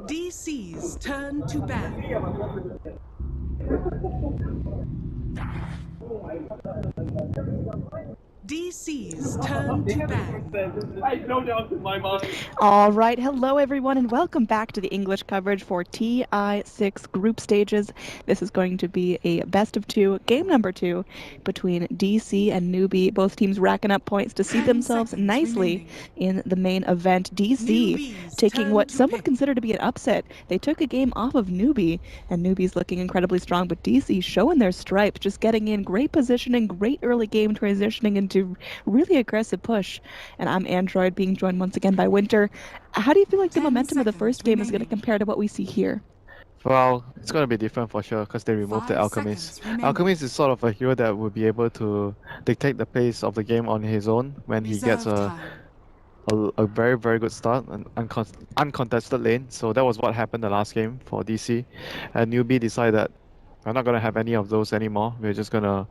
DC's turn to ban. DC's turn to ban. No doubt in my mind. All right, hello everyone, and welcome back to the English coverage for TI6 group stages. This is going to be a best of two, game number 2, between DC and Newbee. Both teams racking up points to see themselves nicely in the main event. DC taking what some would consider to be an upset. They took a game off of Newbee, and Newbee's looking incredibly strong, but DC showing their stripes, just getting in great positioning, great early game transitioning into really aggressive push. And I'm Android, being joined once again by Winter. How do you feel like the momentum of the first game is going to compare to what we see here? Well, it's going to be different for sure because they removed the Alchemist. Alchemist is sort of a hero that would be able to dictate the pace of the game on his own when he gets a very, very good start, an uncontested lane. So that was what happened the last game for DC. And Newbie decided that we're not going to have any of those anymore. We're just going to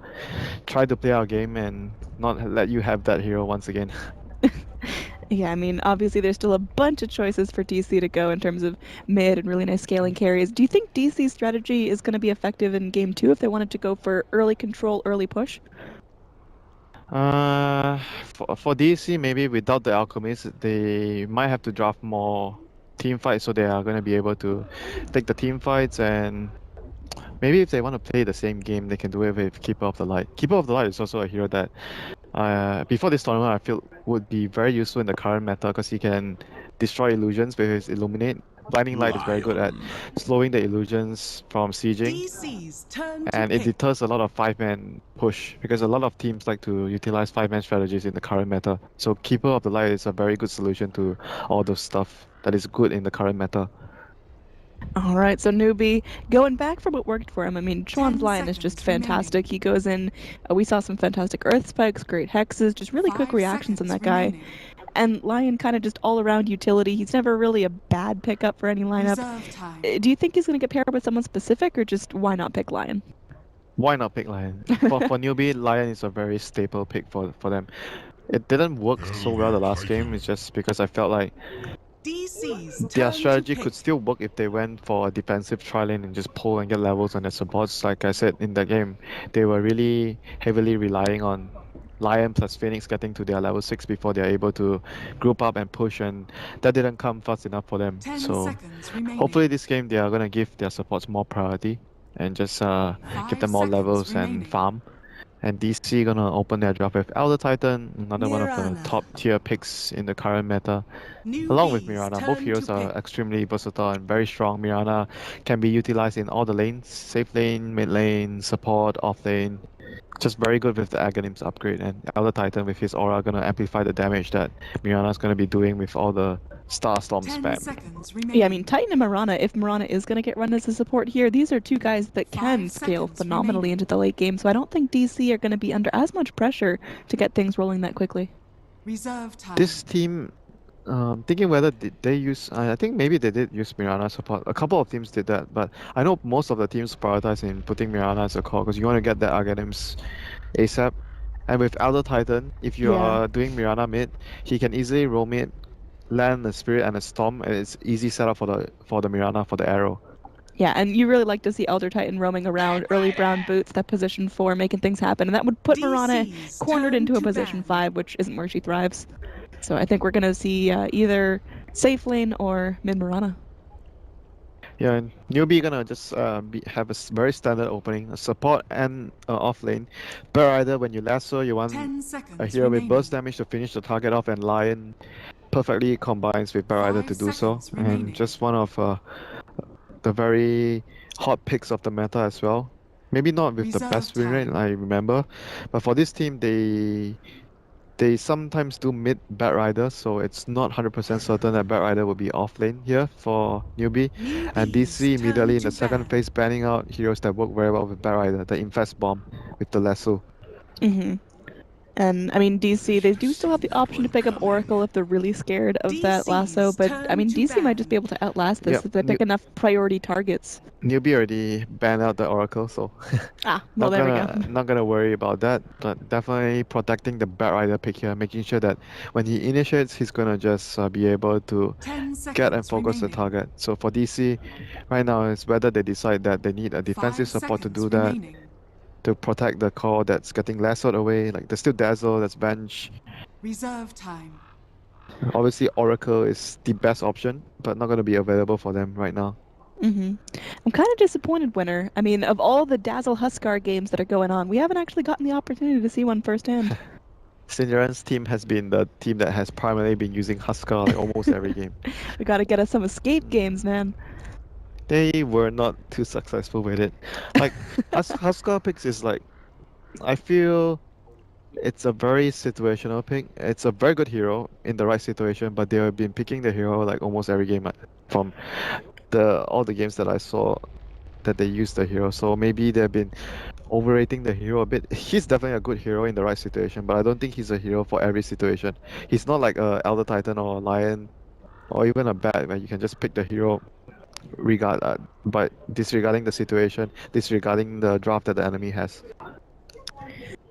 try to play our game and not let you have that hero once again. Yeah, I mean, obviously there's still a bunch of choices for DC to go in terms of mid and really nice scaling carries. Do you think DC's strategy is going to be effective in game 2 if they wanted to go for early control, early push? For DC, maybe without the Alchemist, they might have to draft more team fights, so they are going to be able to take the team fights, and maybe if they want to play the same game, they can do it with Keeper of the Light. Keeper of the Light is also a hero that, before this tournament, I feel would be very useful in the current meta because he can destroy illusions with his Illuminate. Blinding Light is very good at slowing the illusions from sieging, and it deters a lot of 5-man push because a lot of teams like to utilize 5-man strategies in the current meta. So Keeper of the Light is a very good solution to all those stuff that is good in the current meta. All right, so Newbee, going back from what worked for him, I mean, Chuan's Lion is just fantastic. He goes in, we saw some fantastic Earth Spikes, great Hexes, just really quick reactions on that guy. And Lion kind of just all-around utility. He's never really a bad pickup for any lineup. Do you think he's going to get paired with someone specific, or just why not pick Lion? Why not pick Lion? For Newbee, Lion is a very staple pick for them. It didn't work so well the last game, it's just because I felt like their strategy could still work if they went for a defensive tri-lane and just pull and get levels on their supports. Like I said in the game, they were really heavily relying on Lion plus Phoenix getting to their level 6 before they're able to group up and push, and that didn't come fast enough for them. So hopefully this game they are going to give their supports more priority and just give them more levels and farm. And DC gonna open their draft with Elder Titan, another one of the top tier picks in the current meta, along with Mirana. Both heroes are extremely versatile and very strong. Mirana can be utilized in all the lanes, safe lane, mid lane, support, off lane. Just very good with the Aghanims upgrade, and Elder Titan with his aura gonna amplify the damage that Mirana's gonna be doing with all the Star Storm spam. Yeah, I mean, Titan and Mirana, if Mirana is going to get run as a support here, these are two guys that can scale phenomenally into the late game, so I don't think DC are going to be under as much pressure to get things rolling that quickly. This team, thinking whether did they use, I think maybe they did use Mirana support. A couple of teams did that, but I know most of the teams prioritize in putting Mirana as a core because you want to get the Aghanims ASAP. And with Elder Titan, if you are doing Mirana mid, he can easily roam mid, land a Spirit and a Storm, and it's easy setup for the Mirana for the arrow. Yeah, and you really like to see Elder Titan roaming around, early brown boots, that position 4, making things happen, and that would put Mirana cornered into a position 5, which isn't where she thrives. So I think we're going to see either safe lane or mid Mirana. Yeah, and Newbee gonna just have a very standard opening, a support and off lane. But either when you lasso, you want a hero with burst damage to finish the target off, and Lion perfectly combines with Barrider to do so. And just one of the very hot picks of the meta as well. Maybe not with the best win rate, I remember, but for this team, they sometimes do mid Batrider, so it's not 100% certain that Batrider will be off lane here for Newbee. And DC immediately in the second phase banning out heroes that work very well with Batrider, the Infest Bomb with the lasso. And I mean, DC, they do still have the option to pick up Oracle if they're really scared of that lasso, but I mean, DC might just be able to outlast this if they pick enough priority targets. Newbee already banned out the Oracle, so well, there we go. Not gonna worry about that, but definitely protecting the Batrider pick here, making sure that when he initiates, he's gonna just be able to get and seconds focus the remaining. target. So for DC, right now is whether they decide that they need a defensive 5 support to seconds do that, remaining. to protect the core that's getting lassoed away. Like there's still Dazzle, that's Bench. Reserve time. Obviously Oracle is the best option, but not going to be available for them right now. I'm kind of disappointed, Winner. I mean, of all the Dazzle Huskar games that are going on, we haven't actually gotten the opportunity to see one firsthand. Sinjaran's team has been the team that has primarily been using Huskar like almost every game. We got to get us some escape games, man. They were not too successful with it. Like Huskar picks is like, I feel it's a very situational pick. It's a very good hero in the right situation, but they have been picking the hero like almost every game from all the games that I saw that they use the hero. So maybe they've been overrating the hero a bit. He's definitely a good hero in the right situation, but I don't think he's a hero for every situation. He's not like a Elder Titan or a Lion or even a Bat where you can just pick the hero but disregarding the situation, disregarding the draft that the enemy has.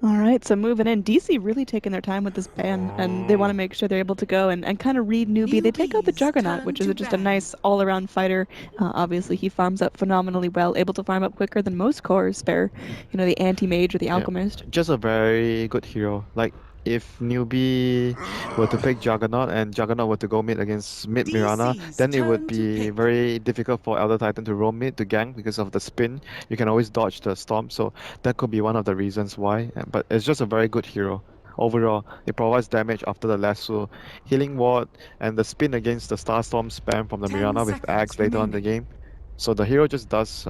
All right, so moving in, DC really taking their time with this ban, and they want to make sure they're able to go and kind of read Newbee. They take out the Newbee's Juggernaut, turn which is to just a ban. nice all-around fighter. Obviously, he farms up phenomenally well, able to farm up quicker than most cores, spare, the anti-mage or the Yeah. alchemist. Just a very good hero. Like if Newbee were to pick Juggernaut and Juggernaut were to go mid against mid Mirana, DC's then it would turn to be pick. very difficult for Elder Titan to roam mid to gank because of the spin. You can always dodge the storm, so that could be one of the reasons why. But it's just a very good hero. Overall, it provides damage after the lasso, healing ward, and the spin against the Starstorm spam from the 10 Mirana with seconds Axe later on in the remaining. game. So the hero just does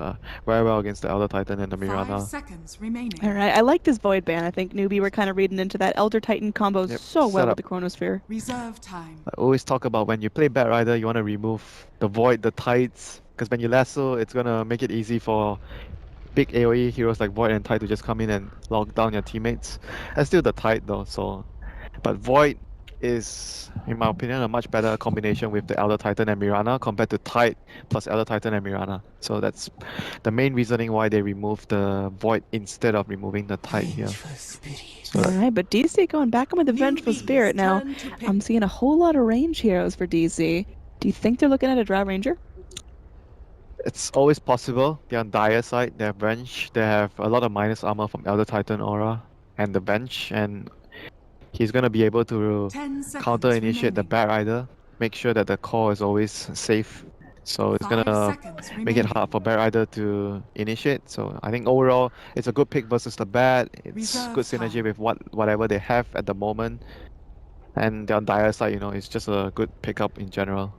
very well against the Elder Titan and the 5 Mirana. seconds remaining. All right, I like this Void ban. I think Newbee were kind of reading into that Elder Titan combo Yep, so well set with up. the Chronosphere. Reserve time. I always talk about when you play Bat Rider, you want to remove the Void, the Tides, because when you lasso, it's gonna make it easy for big AoE heroes like Void and Tide to just come in and lock down your teammates. And still the Tide though, so... But Void is, in my opinion, a much better combination with the Elder Titan and Mirana compared to Tide plus Elder Titan and Mirana. So that's the main reasoning why they removed the Void instead of removing the Tide here. So All right, but DC going back on with the Vengeful Newbee's Spirit now. turn to pick. I'm seeing a whole lot of range heroes for DC. Do you think they're looking at a Drow Ranger? it's always possible. They're on Dire side, they have Bench, they have a lot of minus armor from Elder Titan Aura and the Bench, and he's gonna be able to 10 seconds counter initiate the remaining. Bat Rider, make sure that the core is always safe. So it's 5 gonna seconds make it remaining. hard for Bat Rider to initiate. So I think overall it's a good pick versus the Bat. It's Reserve good synergy time. with whatever they have at the moment. And on Dire side, it's just a good pickup in general.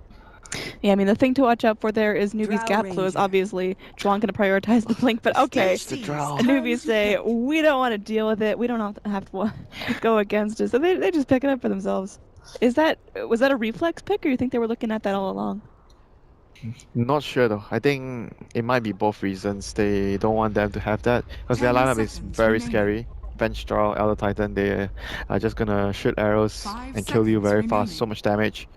Yeah, I mean, the thing to watch out for there is Newbee's Drow gap close. Ranger. Obviously, Chuan going to prioritize the blink, but okay. the Drow. And Newbee say, we don't want to deal with it. We don't have to go against it. So they just pick it up for themselves. Was that a reflex pick, or you think they were looking at that all along? Not sure though. I think it might be both reasons. They don't want them to have that because their 10 lineup is seconds very remaining. scary. Bench Drow, Elder Titan, they are just gonna shoot arrows 5 and kill you seconds very fast, remaining. so much damage.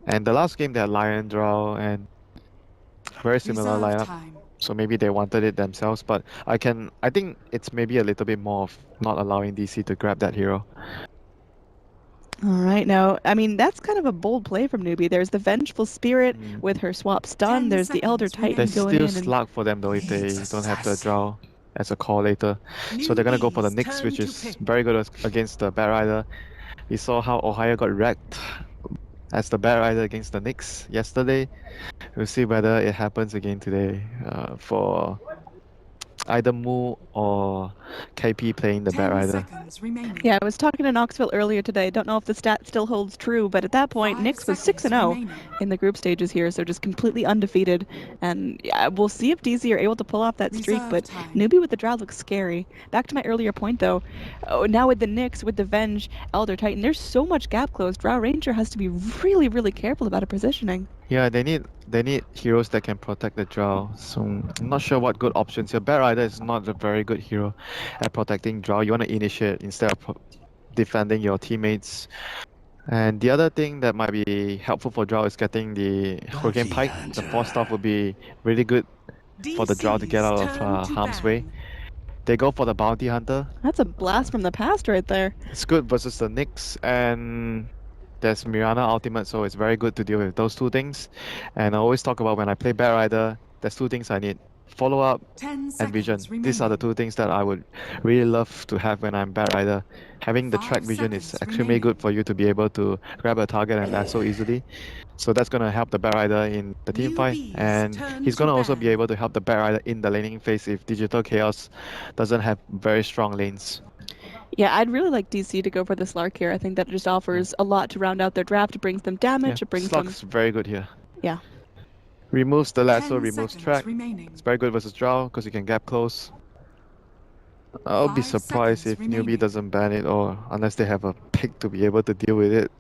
And the last game they had Lion Drow and very similar Reserve lineup. time. So maybe they wanted it themselves, but I think it's maybe a little bit more of not allowing DC to grab that hero. All right, now, I mean, that's kind of a bold play from Newbee. There's the Vengeful Spirit with her swap stun. 10 There's the Elder seconds Titan There's going still in. And slug for them though if they don't have the Drow as a core later. So they're gonna go for the Newbee's Nyx, turn which to is pick. very good against the Bat Rider. We saw how Ohio got wrecked as the Bat Rider against the Nyx yesterday. We'll see whether it happens again today for either Mu or KP playing the Bat 10 Rider. seconds remaining. yeah, I was talking to Knoxville earlier today. Don't know if the stat still holds true, but at that point, 5 Nyx was seconds 6-0 remaining. in the group stages here, so just completely undefeated. And yeah, we'll see if DC are able to pull off that streak, Reserve but time. Newbee with the Drow looks scary. Back to my earlier point, though. Oh, now with the Nyx, with the Venge, Elder Titan, there's so much gap close. Drow Ranger has to be really, really careful about her positioning. Yeah, they need heroes that can protect the Drow. So I'm not sure what good options here. Bat Rider is not a very good hero at protecting Drow. You want to initiate instead of defending your teammates. And the other thing that might be helpful for Drow is getting the Hurricane Pike. The force staff would be really good for the Drow to get out DC's of turn to harm's way. ban. They go for the Bounty Hunter. That's a blast from the past right there. It's good versus the Nyx, and There's Mirana ultimate, so it's very good to deal with those two things. And I always talk about when I play Bat Rider, there's two things I need. Follow-up 10 and vision. seconds These are the remaining. two things that I would really love to have when I'm Bat Rider. Having the 5 track vision is seconds extremely remaining. good for you to be able to grab a target and lasso easily. So that's going to help the Bat Rider in the team fight. Newbee's And turn he's to going to also be ban. able to help the Bat Rider in the laning phase if Digital Chaos doesn't have very strong lanes. Yeah, I'd really like DC to go for the Slark here. I think that just offers a lot to round out their draft. It brings them damage, Yeah, it brings them... Slug's very good here. Yeah. Removes the lasso, 10 removes seconds track. remaining. It's very good versus Drow because you can gap close. I'll be 5 surprised seconds if Newbee remaining. doesn't ban it or unless they have a pick to be able to deal with it.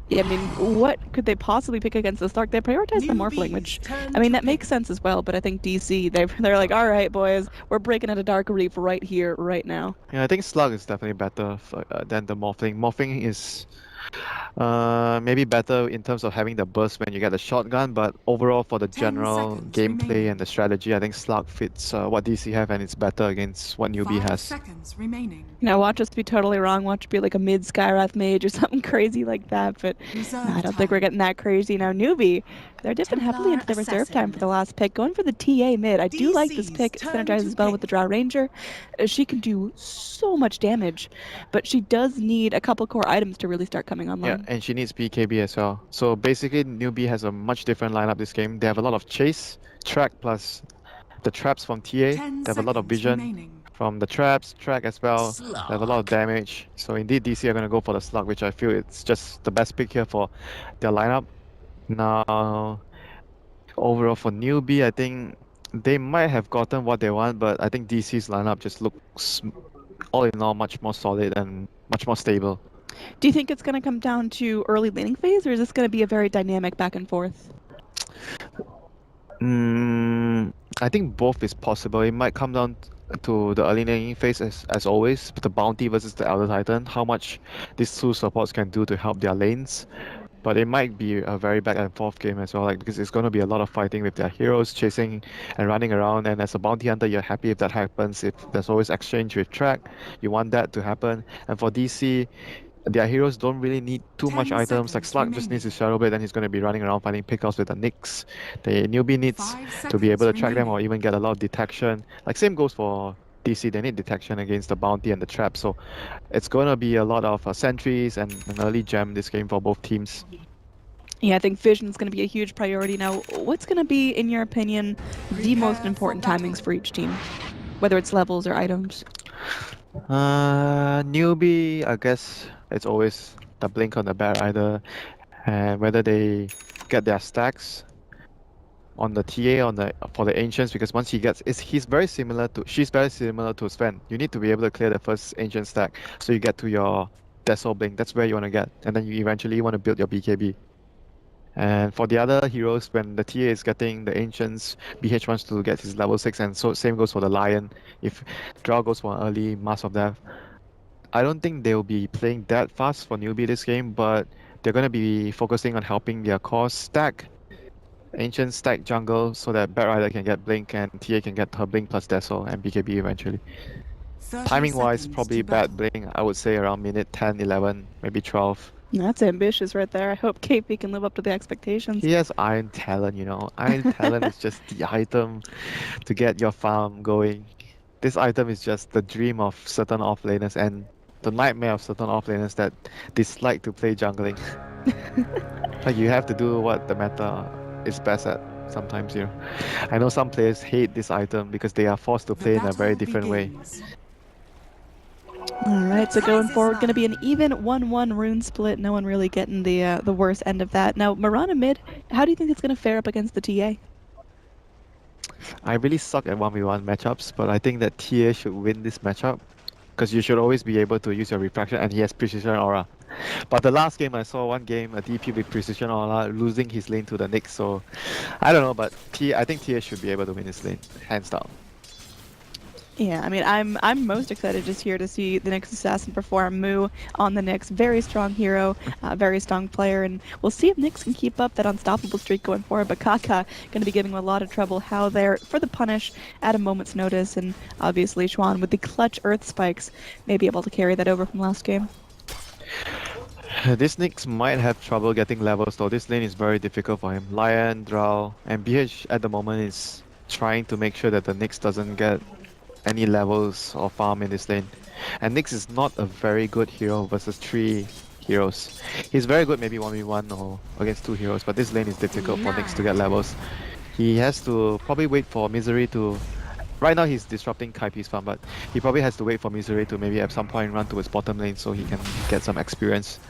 Yeah, I mean, what could they possibly pick against the Slark? They prioritize the Morphling, which, I mean, that makes sense as well, but I think DC, they're like, all right, boys, we're breaking into Dark Reef right here, right now. Yeah, I think Slug is definitely better than the Morphling. Morphling is maybe better in terms of having the burst when you get the shotgun, but overall for the 10 general seconds gameplay remaining. and the strategy, I think Slug fits what DC have and it's better against what Newbee 5 has. seconds remaining. Now, watch us be totally wrong. Watch it be like a mid Skyrath mage or something crazy like that. But Reserve no, I don't think we're time. getting that crazy. Now, Newbie, they're dipping heavily into the Templar reserve time for the Assassin. last pick. Going for the TA mid. I do like this DC's pick. turn Synergizes to well with the pick. Drow Ranger. She can do so much damage, but she does need a couple core items to really start coming Yeah, online. and she needs BKB as well. So basically, Newbee has a much different lineup this game. They have a lot of chase, track plus the traps from TA. 10 They have a lot of seconds vision remaining. from the traps, track as well. They have a lot of Slug. damage. So indeed, DC are going to go for the Slug, which I feel it's just the best pick here for their lineup. Now, overall for Newbee, I think they might have gotten what they want, but I think DC's lineup just looks all in all much more solid and much more stable. Do you think it's going to come down to early laning phase, or is this going to be a very dynamic back and forth? I think both is possible. It might come down to the early laning phase as always, the bounty versus the Elder Titan, how much these two supports can do to help their lanes. But it might be a very back and forth game as well, like because it's going to be a lot of fighting with their heroes chasing and running around. And as a bounty hunter, you're happy if that happens. If there's always exchange with track, you want that to happen. And for DC, their heroes don't really need too 10 much items. Like seconds Slug just needs remaining. his Shadow Blade, then he's going to be running around finding pickups with the Nyx. The Newbie needs 5 to be able to seconds track them or remaining. even get a lot of detection. Like same goes for DC, they need detection against the bounty and the trap. So it's going to be a lot of sentries and an early gem this game for both teams. Yeah, I think vision is going to be a huge priority. Now, what's going to be, in your opinion, the most Prepare important for battle. timings for each team? Whether it's levels or items? Newbie, I guess it's always the blink on the Bat Rider, and whether they get their stacks on the TA for the ancients, because once she's very similar to Sven. You need to be able to clear the first ancient stack, so you get to your Desol blink. That's where you want to get, and then you eventually want to build your BKB. And for the other heroes, when the TA is getting the ancients, BH wants to get his level 6, and so same goes for the Lion. If Drow goes for an early Mask of Death, I don't think they'll be playing that fast for Newbie this game, but they're going to be focusing on helping their core stack, Ancient stack jungle, so that Bat Rider can get Blink and TA can get her Blink plus Desol and BKB eventually. 30 Timing wise, seconds probably to Bat battle. Blink, I would say around minute 10, 11, maybe 12. That's ambitious right there. I hope KP can live up to the expectations. He has Iron Talent, you know. Iron Talent is just the item to get your farm going. This item is just the dream of certain offlaners and the nightmare of certain offlaners that dislike to play jungling. Like you have to do what the meta is best at sometimes, you know. I know some players hate this item because they are forced to The play in a very battle different way. begins. All right, so going Prizes forward, going to be an line. even 1-1 rune split. No one really getting the worst end of that. Now, Mirana mid, how do you think it's going to fare up against the TA? I really suck at 1v1 matchups, but I think that TA should win this matchup because you should always be able to use your refraction, and he has precision aura. But the last game I saw one game a DP with precision aura losing his lane to the Nyx, so I don't know, but I think TA should be able to win his lane, hands down. Yeah, I mean, I'm most excited just here to see the Nyx Assassin perform Moo on the Nyx. Very strong hero, very strong player, and we'll see if Nyx can keep up that unstoppable streak going forward. But Kaka going to be giving him a lot of trouble. How there for the punish at a moment's notice, and obviously Xuan with the clutch Earth Spikes may be able to carry that over from last game. This Nyx might have trouble getting levels though. This lane is very difficult for him. Lion, Drow, and BH at the moment is trying to make sure that the Nyx doesn't get any levels or farm in this lane. And Nyx is not a very good hero versus 3 heroes. He's very good maybe 1v1 or against 2 heroes, but this lane is difficult for Nyx to get levels. He has to probably wait for Misery to... Right now he's disrupting Kaipi's farm, but he probably has to wait for Misery to maybe at some point run to his bottom lane so he can get some experience.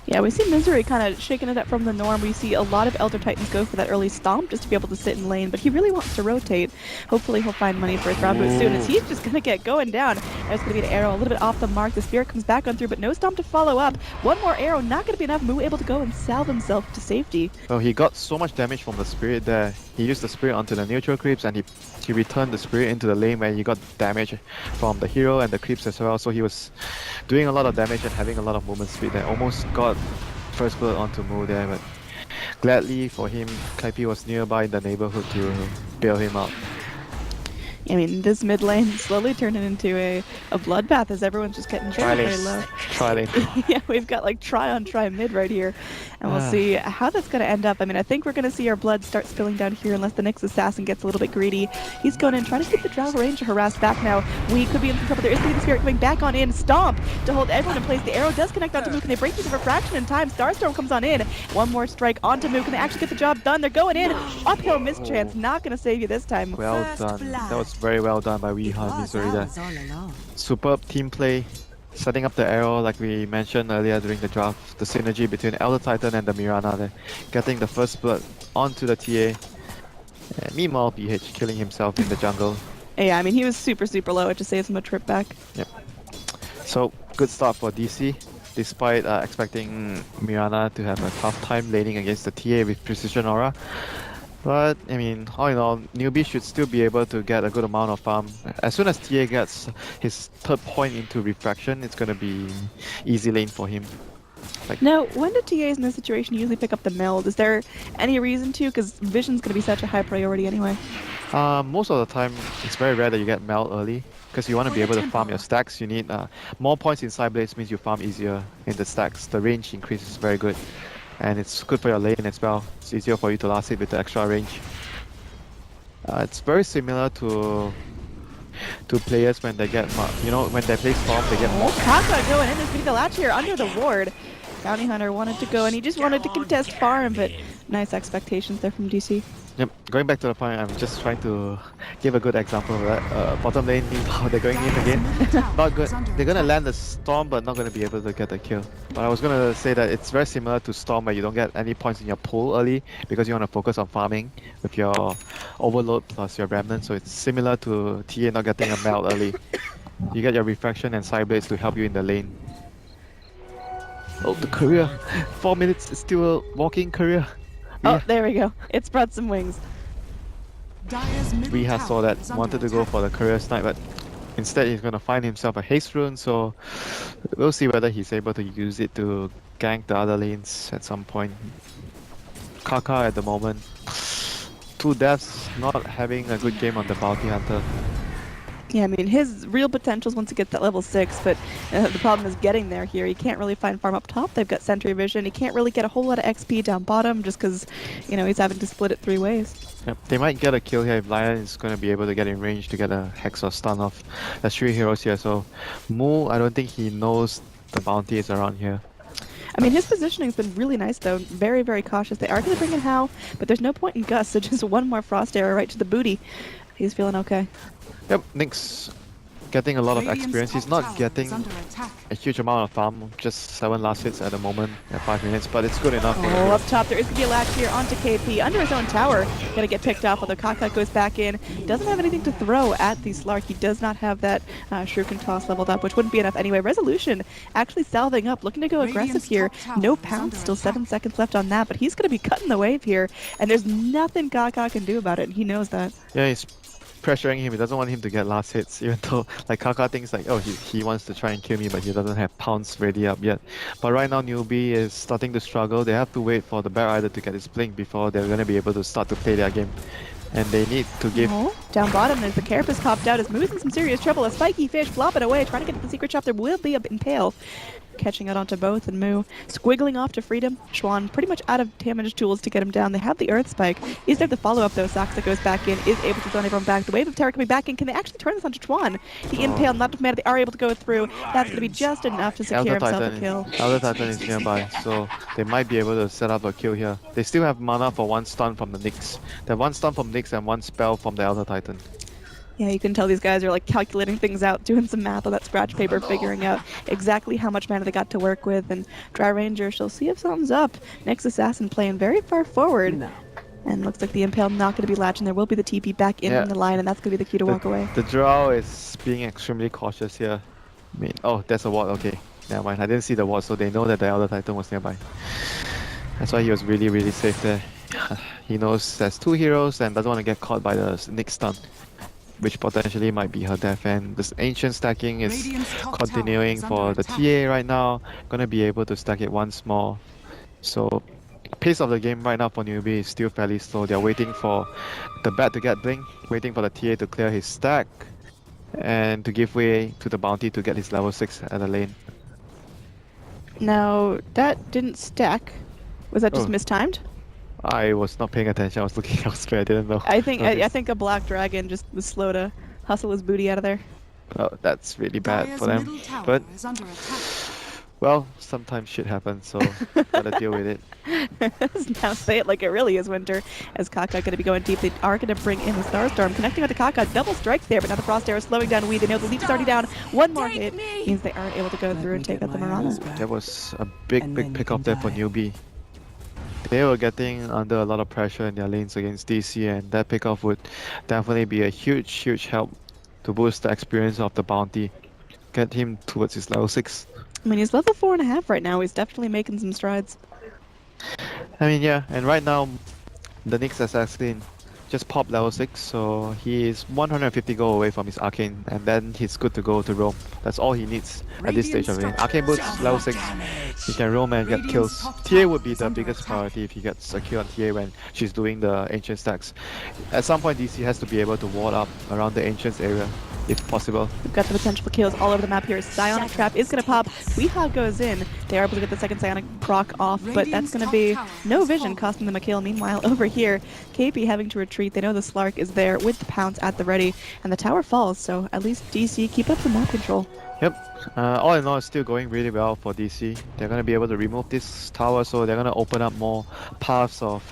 Yeah, we see Misery kind of shaking it up from the norm. We see a lot of Elder Titans go for that early stomp just to be able to sit in lane, but he really wants to rotate. Hopefully he'll find money for his round boot soon as he's just going to get going down. There's going to be an arrow a little bit off the mark. The Spirit comes back on through, but no stomp to follow up. One more arrow, not going to be enough. Moo able to go and salve himself to safety. Well, he got so much damage from the Spirit there. He used the Spirit onto the neutral creeps and he returned the Spirit into the lane where he got damage from the hero and the creeps as well. So he was doing a lot of damage and having a lot of movement speed there. Almost got first blood onto Moo there, but gladly for him, Kaipi was nearby in the neighborhood to bail him out. I mean, this mid lane slowly turning into a bloodbath as everyone's just getting very low. Try lane. Yeah, we've got like try on try mid right here. And we'll see how that's going to end up. I mean, I think we're going to see our blood start spilling down here unless the Nyx assassin gets a little bit greedy. He's going in, trying to keep the Drow Ranger harassed back now. We could be in some trouble. There is going to be the Spirit coming back on in. Stomp to hold everyone in place. The arrow does connect onto Mook, and they break through for a fraction in time. Starstorm comes on in. One more strike onto Mook, and they actually get the job done. They're going in. Uphill mischance. Not going to save you this time. Well done. That was very well done by Weehan Misery there. Superb team play. Setting up the arrow like we mentioned earlier during the draft. The synergy between Elder Titan and the Mirana there. Getting the first blood onto the TA. And meanwhile, BH killing himself in the jungle. Yeah, I mean, he was super low. It just saves him a trip back. Yep. So, good start for DC. Despite expecting Mirana to have a tough time laning against the TA with Precision Aura. But, I mean, all in all, Newbee should still be able to get a good amount of farm. As soon as TA gets his third point into Refraction, it's going to be easy lane for him. Now, when do TAs in this situation usually pick up the meld? Is there any reason to? Because Vision's going to be such a high priority anyway. Most of the time, it's very rare that you get meld early. Because you want to be able to farm your stacks, you need more points in side blades means you farm easier in the stacks. The range increase is very good. And it's good for your lane as well. It's easier for you to last hit with the extra range. It's very similar to players when they get, when they play Storm, they get more. Kaka going in. There's going to be the latch here under the ward. Bounty Hunter wanted to go and he just wanted to contest farm, but nice expectations there from DC. Yep, going back to the point, I'm just trying to give a good example of that. Bottom lane, they're going in again. Not good. They're going to land the Storm, but not going to be able to get the kill. But I was going to say that it's very similar to Storm, where you don't get any points in your pool early, because you want to focus on farming with your Overload plus your Remnant. So it's similar to TA not getting a meld early. You get your Refraction and Side Blades to help you in the lane. Oh, the career. 4 minutes is still a walking career. Oh, there we go. It's brought some wings. Reha saw that, wanted to go for the career snipe, but instead he's going to find himself a haste rune, so we'll see whether he's able to use it to gank the other lanes at some point. Kaka at the moment, 2 deaths, not having a good game on the Bounty Hunter. Yeah, I mean, his real potential is once he gets that level 6, but the problem is getting there here. He can't really find farm up top. They've got Sentry Vision. He can't really get a whole lot of XP down bottom just because, he's having to split it 3 ways. Yep, they might get a kill here if Lion is going to be able to get in range to get a Hex or stun off. There's 3 heroes here, so Moo, I don't think he knows the bounty is around here. I mean, his positioning has been really nice, though. Very, very cautious. They are going to bring in Hao, but there's no point in Gus, so just one more Frost Arrow right to the booty. He's feeling okay. Yep, Nyx getting a lot of experience. He's not getting a huge amount of farm, just 7 last hits at the moment at 5 minutes, but it's good enough. Oh, up top there is going to be a latch here onto KP under his own tower. Gonna get picked off, although Kaka goes back in. Doesn't have anything to throw at the Slark. He does not have that Shuriken Toss leveled up, which wouldn't be enough anyway. Resolution actually salving up, looking to go aggressive here. No pounce, still 7 seconds left on that, but he's going to be cutting the wave here, and there's nothing Kaka can do about it, and he knows that. Yeah, he's pressuring him. He doesn't want him to get last hits, even though like Kaka thinks like, oh, he wants to try and kill me, but he doesn't have pounce ready up yet. But right now Newbee is starting to struggle. They have to wait for the Bear Rider to get his blink before they're going to be able to start to play their game. And they need to give... Down bottom, there's the Carapace popped out. Is Moo's in some serious trouble. A spiky fish flopping away, trying to get to the secret shop. There will be a impale. catching out onto both, and Moo squiggling off to freedom. Schwan pretty much out of damage tools to get him down. They have the Earth Spike. Is there the follow-up though? Saxa goes back in, is able to zone everyone back. The Wave of Terror coming back in. Can they actually turn this onto Chuan? The Impale, not enough mana. They are able to go through. That's going to be just enough to secure himself a kill. Elder Titan is nearby, so they might be able to set up a kill here. They still have mana for one stun from the Nyx. They have one stun from Nyx and one spell from the Elder Titan. Yeah, you can tell these guys are like calculating things out, doing some math on that scratch paper, figuring out exactly how much mana they got to work with. And Dry Ranger, she'll see if something's up. Next Assassin playing very far forward. No. And looks like the Impale not going to be latching. There will be the TP back in the line, and that's going to be the cue to walk away. The Drow is being extremely cautious here. I mean, oh, there's a ward. Okay, never mind. I didn't see the ward, so they know that the Elder Titan was nearby. That's why he was really, really safe there. He knows there's two heroes and doesn't want to get caught by the Nyx stun, which potentially might be her death. And this ancient stacking is continuing for the TA right now. Gonna be able to stack it once more. So pace of the game right now for Newbee is still fairly slow. They're waiting for the bat to get blink, waiting for the TA to clear his stack, and to give way to the bounty to get his level 6 at the lane. Now, that didn't stack. Was that just mistimed? I was not paying attention. I was looking elsewhere. I didn't know. I think a black dragon just was slow to hustle his booty out of there. Oh, that's really bad for them. But well, sometimes shit happens, so gotta deal with it. Now say it like it really is winter, as Kaka going to be going deep. They are going to bring in the Starstorm, connecting onto Kaka. Double strikes there, but now the Frost Arrow slowing down Wee. They know the leap is already down. One more hit means they aren't able to go through and take out the Mirana. That was a big pick up there for Newbee. They were getting under a lot of pressure in their lanes against DC, and that pickoff would definitely be a huge help to boost the experience of the bounty, get him towards his level 6. I mean, he's level 4.5 right now. He's definitely making some strides. I mean, yeah, and right now the Nyx Assassin just popped level 6, so he is 150 gold away from his Arcane, and then he's good to go to roam. That's all he needs at this stage of the game. Arcane boots, level 6, he can roam and get kills. TA would be the biggest priority if he gets a kill on TA when she's doing the Ancient stacks. At some point, DC has to be able to ward up around the Ancients area, if possible. We've got the potential for kills all over the map here. Psionic Trap is going to pop. Weehaw goes in. They are able to get the second Psionic proc off, but that's going to be no vision, costing them a kill. Meanwhile, over here, KP having to retreat. They know the Slark is there with the Pounce at the ready, and the tower falls, so at least DC keep up the map control. Yep. All in all, it's still going really well for DC. They're going to be able to remove this tower, so they're going to open up more paths of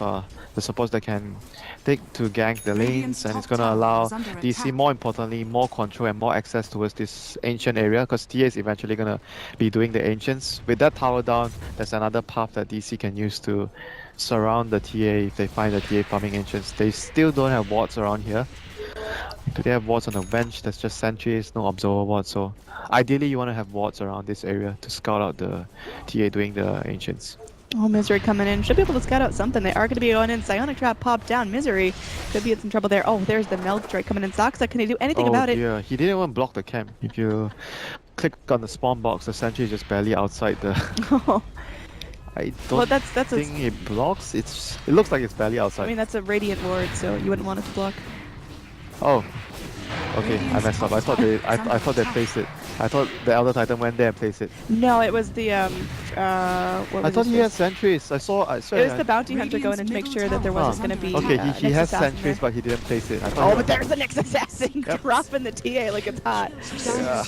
the supports that can take to gank the lanes, and it's going to allow DC, more importantly, more control and more access towards this ancient area, because TA is eventually going to be doing the ancients. With that tower down, there's another path that DC can use to surround the TA if they find the TA farming ancients. They still don't have wards around here. Do they have wards on the bench? There's just sentries, no observer wards, so ideally you want to have wards around this area to scout out the TA doing the ancients. Oh, Misery coming in. Should be able to scout out something. They are going to be going in. Psionic Trap popped down. Misery could be in some trouble there. Oh, there's the Melkstrike coming in. Saxa, can he do anything about it? Yeah, he didn't even block the camp. If you click on the spawn box, the sentry is just barely outside the... Oh. I don't think it blocks. It looks like it's barely outside. I mean, that's a Radiant Ward, so you wouldn't want it to block. Oh. Okay, I messed up. I thought they placed it. I thought the Elder Titan went there and placed it. No, it was the I thought he had sentries. I saw. It was the bounty hunter going in to make sure that there wasn't going to be. Okay, he has sentries, but he didn't place it. Oh, but there's the next assassin dropping the TA like it's hot. Yeah.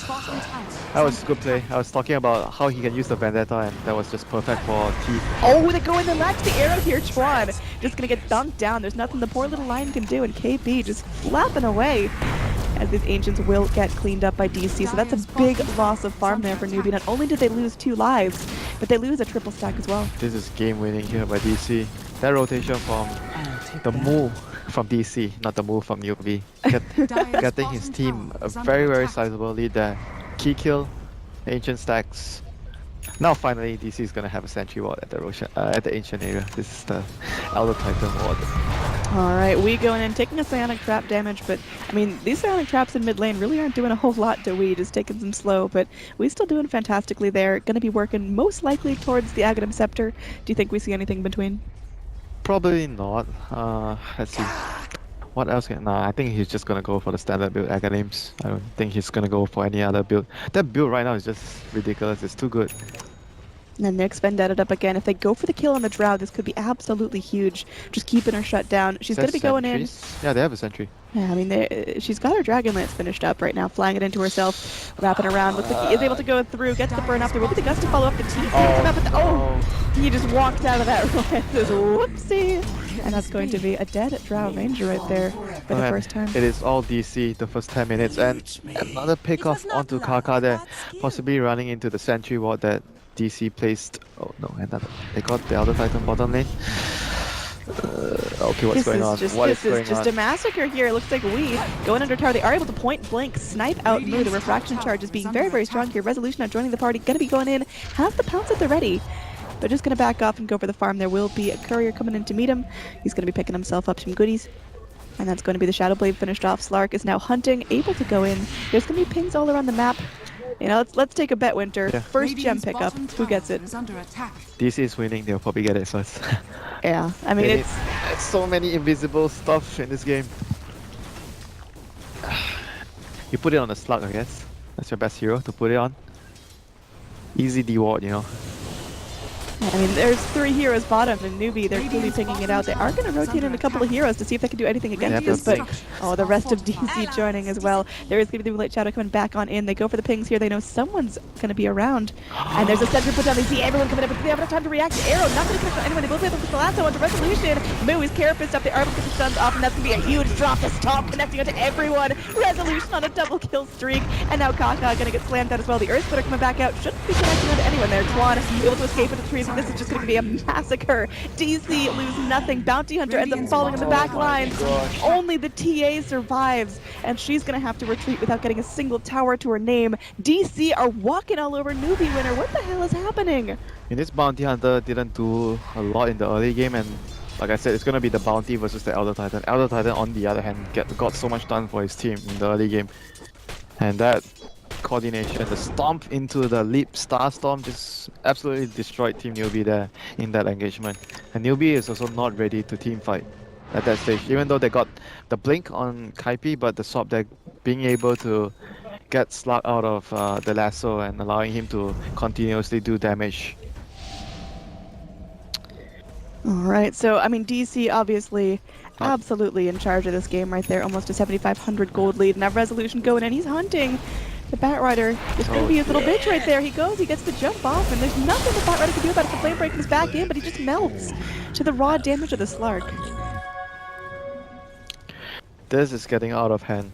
That was a good play. I was talking about how he can use the Vendetta, and that was just perfect for T. Oh, they go in and latch the arrow here, Chuan. Just gonna get dunked down. There's nothing the poor little lion can do, and KP just flapping away, as these ancients will get cleaned up by DC. So that's a big loss of farm there for Newbee. Not only did they lose 2 lives, but they lose a triple stack as well. This is game winning here by DC. That rotation from the move from DC, not the move from Newbee. Getting his team a very sizable lead there. Key kill, ancient stacks. Now finally DC is gonna have a sentry ward at the ancient area. This is the Elder Titan ward. Alright, we going in, taking a Psionic Trap damage, but I mean, these Psionic Traps in mid lane really aren't doing a whole lot to we, just taking some slow, but we still doing fantastically there. Gonna be working most likely towards the Aghanim Scepter. Do you think we see anything between? Probably not. Let's see. What else can... Nah, I think he's just gonna go for the standard build Academics. I don't think he's gonna go for any other build. That build right now is just ridiculous. It's too good. And Nyx vendetted up again. If they go for the kill on the Drow, this could be absolutely huge. Just keeping her shut down. She's going to be going in. Yeah, they have a sentry. Yeah, I mean, she's got her Dragon Lance finished up right now, flying it into herself, wrapping around. Looks like he is able to go through, gets the burn up. There will be the gust to follow up the team. He just walked out of that Romance's whoopsie. And that's going to be a dead Drow Ranger right there for the first time. It is all DC the first 10 minutes. And another pick off onto Kaka there, possibly running into the sentry ward that DC placed. Oh no, another. They got the Elder Titan bottom lane. Okay, what's going on? This is just a massacre here. It looks like we going under tower. They are able to point blank snipe out Moo. The refraction charge is being very, very strong here. Resolution not joining the party. Gonna be going in. Has the pounce at the ready. They're just gonna back off and go for the farm. There will be a courier coming in to meet him. He's gonna be picking himself up some goodies. And that's going to be the Shadow Blade finished off. Slark is now hunting, able to go in. There's gonna be pings all around the map. You know, let's take a bet, Winter. Yeah. First gem pickup. Who gets it? DC is winning. They'll probably get it first. Yeah, I mean it's so many invisible stuff in this game. You put it on the Slug, I guess. That's your best hero to put it on. Easy D-ward, you know. I mean, there's 3 heroes bottom, and Newbee, they're clearly picking it out. They are going to rotate in a couple of heroes to see if they can do anything against this, but the rest of DC joining as well. There is going to be the Light Shadow coming back on in. They go for the pings here. They know someone's going to be around. And there's a sentry put down. They see everyone coming in, but they have enough time to react. The arrow not going to connect on anyone. They will be able to put the lasso onto Resolution. Moo is Carapace up. They are able to get the stuns off, and that's going to be a huge drop to stop, connecting onto everyone. Resolution on a double kill streak, and now Kaka going to get slammed out as well. The Earth Splitter coming back out. Shouldn't be connecting onto anyone there. Twan able to escape into the trees, and this is just going to be a massacre. DC lose nothing. Bounty Hunter ends up falling in the back line. Only the TA survives, and she's going to have to retreat without getting a single tower to her name. DC are walking all over Newbee winner. What the hell is happening? And this Bounty Hunter didn't do a lot in the early game, and like I said, it's going to be the Bounty versus the Elder Titan. Elder Titan, on the other hand, got so much done for his team in the early game. And that coordination, the stomp into the leap star storm just absolutely destroyed Team Newbee there in that engagement. And Newbee is also not ready to team fight at that stage, even though they got the blink on Kaipi, but the swap there being able to get Slug out of the lasso and allowing him to continuously do damage. Alright, so I mean DC obviously absolutely in charge of this game right there, almost a 7,500 gold lead. Now Resolution going in, he's hunting. The Batrider is going to be his little bitch right there. He goes, he gets to jump off, and there's nothing the Batrider can do about it. The Flame Break comes back in, but he just melts to the raw damage of the Slark. This is getting out of hand.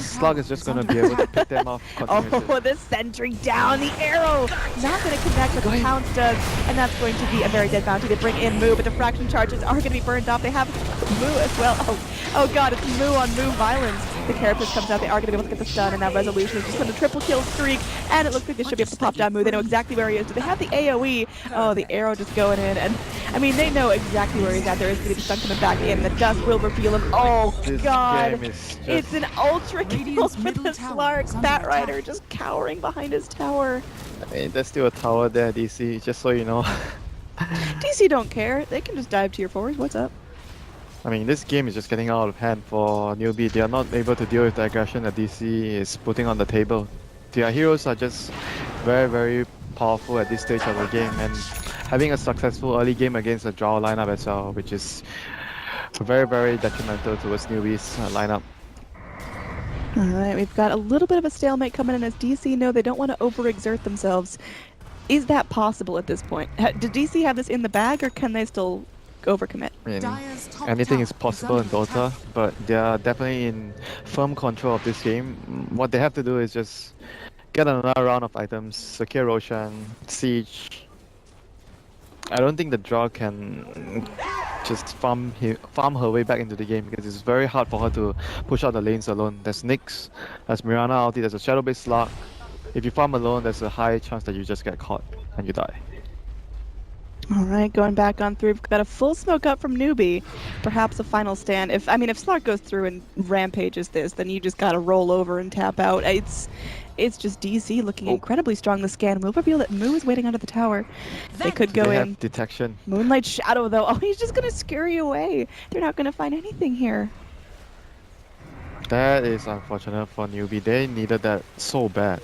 Slug is just going to be able to pick them off. Oh, the sentry down, the arrow not going to connect, but the pounce does, and that's going to be a very dead bounty. They bring in Moo, but the fraction charges are going to be burned off. They have Moo as well. Oh god, it's Moo on Moo violence. The Carapace comes out, they are going to be able to get the stun, and now Resolution is just going to triple kill streak, and it looks like they should be able to pop down Moo. They know exactly where he is. Do they have the AoE? Oh, the arrow just going in, and I mean, they know exactly where he's at. There is going to be stun coming back in. The dust will reveal him. Oh god, it's an ultra kill for the Slark. Batrider just cowering behind his tower. I mean, there's still a tower there, DC, just so you know. DC don't care. They can just dive tier 4s. What's up? I mean, this game is just getting out of hand for Newbee. They are not able to deal with the aggression that DC is putting on the table. Their heroes are just very, very powerful at this stage of the game, and having a successful early game against a draw lineup as well, which is very, very detrimental towards Newbee's lineup. Alright, we've got a little bit of a stalemate coming in as DC know they don't want to overexert themselves. Is that possible at this point? Did DC have this in the bag, or can they still overcommit? I mean, anything is possible in Dota, but they are definitely in firm control of this game. What they have to do is just get another round of items, secure Roshan, Siege. I don't think the draw can just farm her way back into the game, because it's very hard for her to push out the lanes alone. There's Nyx, there's Mirana ulti, there's a Shadow-based Slug. If you farm alone, there's a high chance that you just get caught and you die. All right, going back on through. We've got a full smoke up from Newbee. Perhaps a final stand. If Slark goes through and rampages this, then you just gotta roll over and tap out. It's just DC looking incredibly strong. The scan will reveal that Moo is waiting under the tower. They could go They in. have detection. Moonlight Shadow, though. Oh, he's just gonna scurry away. They're not gonna find anything here. That is unfortunate for Newbie. They needed that so bad.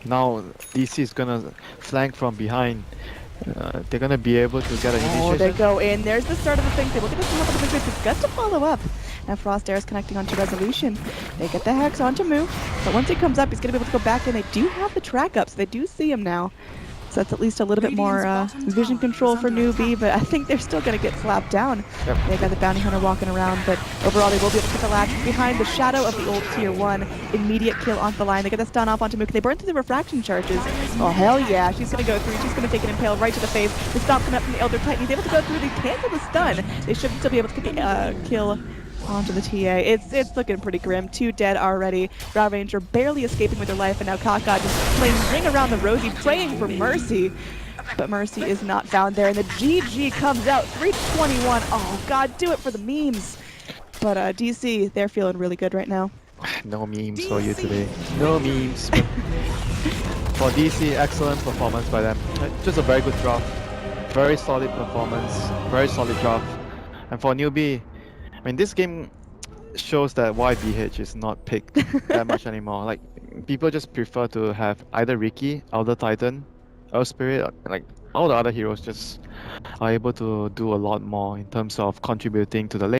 Now DC is gonna flank from behind. They're gonna be able to get an initiation. Oh, they go in. There's the start of the thing. They look at this one up with the big bits. It's got to follow up. Now Frost Air is connecting onto Resolution. They get the Hex onto Moo. But once he comes up, he's going to be able to go back in. They do have the track up, so they do see him now. So that's at least a little bit more vision control for Newbee, but I think they're still going to get slapped down. Yep. They got the Bounty Hunter walking around, but overall they will be able to get the latch behind the shadow of the old Tier 1. Immediate kill onto the line. They get the stun off onto Mook. They burn through the refraction charges. Oh, hell yeah. She's going to go through. She's going to take an impale right to the face. The stomp coming up from the Elder Titan. He's able to go through. They cancel the stun. They should still be able to get the kill onto the TA. It's looking pretty grim. 2 dead already. Raw Ranger barely escaping with their life, and now Kaka just playing ring around the rosy, praying for mercy. But Mercy is not found there, and the GG comes out, 321. Oh God, do it for the memes. But DC, they're feeling really good right now. No memes for you today. No memes. For DC, excellent performance by them. Just a very good draft. Very solid performance. Very solid draft. And for Newbee, I mean, this game shows that YBH is not picked that much anymore. Like, people just prefer to have either Ricky, Elder Titan, Earth Spirit, like all the other heroes just are able to do a lot more in terms of contributing to the lane.